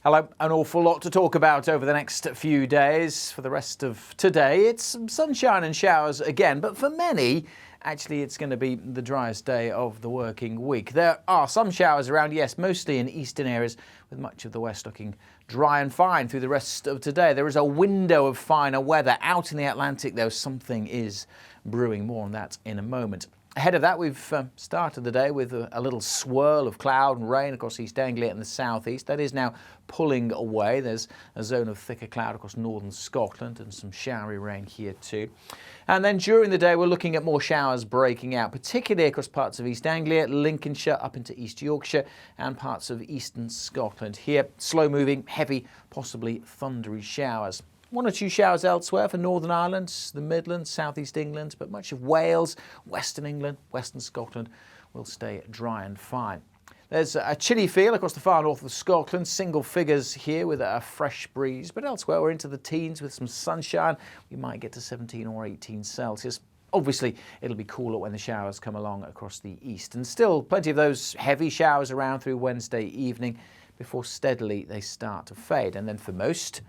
Hello, an awful lot to talk about over the next few days. For the rest of today, it's some sunshine and showers again, but for many, actually it's going to be the driest day of the working week. There are some showers around, yes, mostly in eastern areas, with much of the west looking dry and fine through the rest of today. There is a window of finer weather out in the Atlantic, though. Something is brewing. More on that in a moment. Ahead of that, we've started the day with a little swirl of cloud and rain across East Anglia and the southeast. That is now pulling away. There's a zone of thicker cloud across northern Scotland and some showery rain here too. And then during the day, we're looking at more showers breaking out, particularly across parts of East Anglia, Lincolnshire, up into East Yorkshire and parts of eastern Scotland. Here, slow-moving, heavy, possibly thundery showers. One or two showers elsewhere for Northern Ireland, the Midlands, South East England, but much of Wales, Western England, Western Scotland will stay dry and fine. There's a chilly feel across the far north of Scotland, single figures here with a fresh breeze, but elsewhere we're into the teens with some sunshine. We might get to 17 or 18 Celsius. Obviously, it'll be cooler when the showers come along across the east, and still plenty of those heavy showers around through Wednesday evening before steadily they start to fade. And then for most,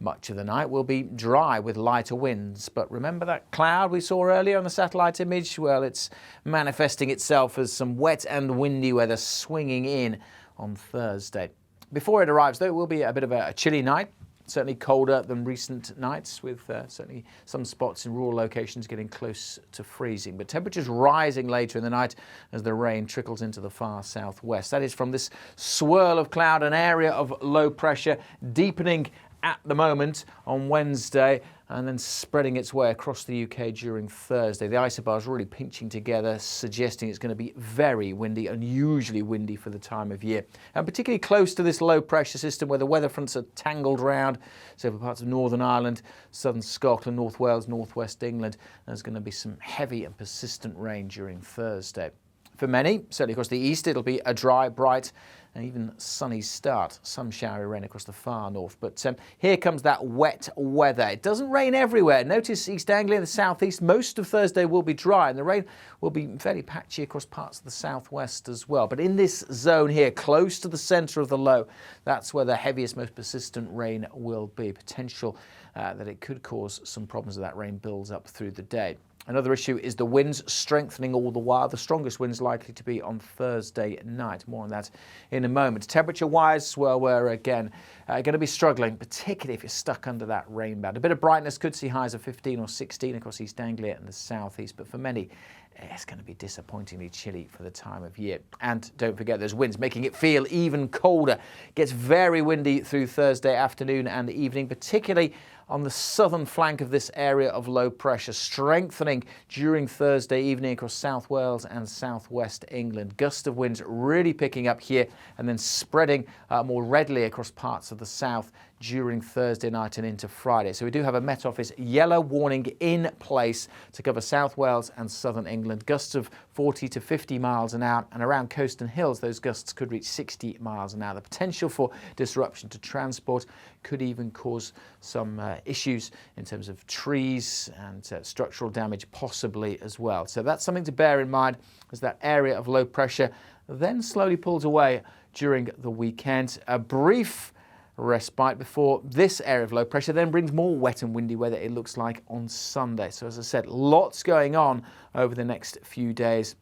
much of the night will be dry with lighter winds. But remember that cloud we saw earlier on the satellite image? Well, it's manifesting itself as some wet and windy weather swinging in on Thursday. Before it arrives, though, it will be a bit of a chilly night. Certainly colder than recent nights, with certainly some spots in rural locations getting close to freezing. But temperatures rising later in the night as the rain trickles into the far southwest. That is from this swirl of cloud, an area of low pressure deepening at the moment on Wednesday and then spreading its way across the UK during Thursday. The isobars really pinching together, suggesting it's going to be very windy, unusually windy for the time of year. And particularly close to this low pressure system where the weather fronts are tangled round, several parts of Northern Ireland, southern Scotland, North Wales, northwest England. There's going to be some heavy and persistent rain during Thursday. For many, certainly across the east, it'll be a dry, bright and even sunny start. Some showery rain across the far north. But here comes that wet weather. It doesn't rain everywhere. Notice East Anglia and the southeast, most of Thursday will be dry, and the rain will be fairly patchy across parts of the southwest as well. But in this zone here, close to the centre of the low, that's where the heaviest, most persistent rain will be. Potential that it could cause some problems as that rain builds up through the day. Another issue is the winds strengthening all the while. The strongest winds likely to be on Thursday night. More on that in a moment. Temperature-wise, well, we're again going to be struggling, particularly if you're stuck under that rain band. A bit of brightness, could see highs of 15 or 16 across East Anglia and the southeast, but for many, it's going to be disappointingly chilly for the time of year. And don't forget those winds making it feel even colder. It gets very windy through Thursday afternoon and evening, particularly on the southern flank of this area of low pressure, strengthening during Thursday evening across South Wales and southwest England. Gusts of winds really picking up here and then spreading more readily across parts of the south during Thursday night and into Friday. So we do have a Met Office yellow warning in place to cover South Wales and southern England. Gusts of 40 to 50 miles an hour, and around coast and hills those gusts could reach 60 miles an hour. The potential for disruption to transport could even cause some issues in terms of trees and structural damage possibly as well. So that's something to bear in mind as that area of low pressure then slowly pulls away during the weekend. A brief respite before this area of low pressure then brings more wet and windy weather, it looks like, on Sunday. So as I said, lots going on over the next few days.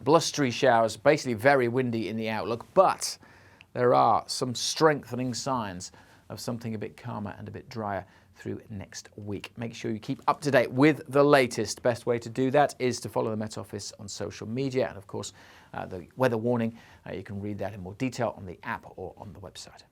Blustery showers, basically very windy in the outlook, but there are some strengthening signs of something a bit calmer and a bit drier through next week. Make sure you keep up to date with the latest. Best way to do that is to follow the Met Office on social media, and of course the weather warning, you can read that in more detail on the app or on the website.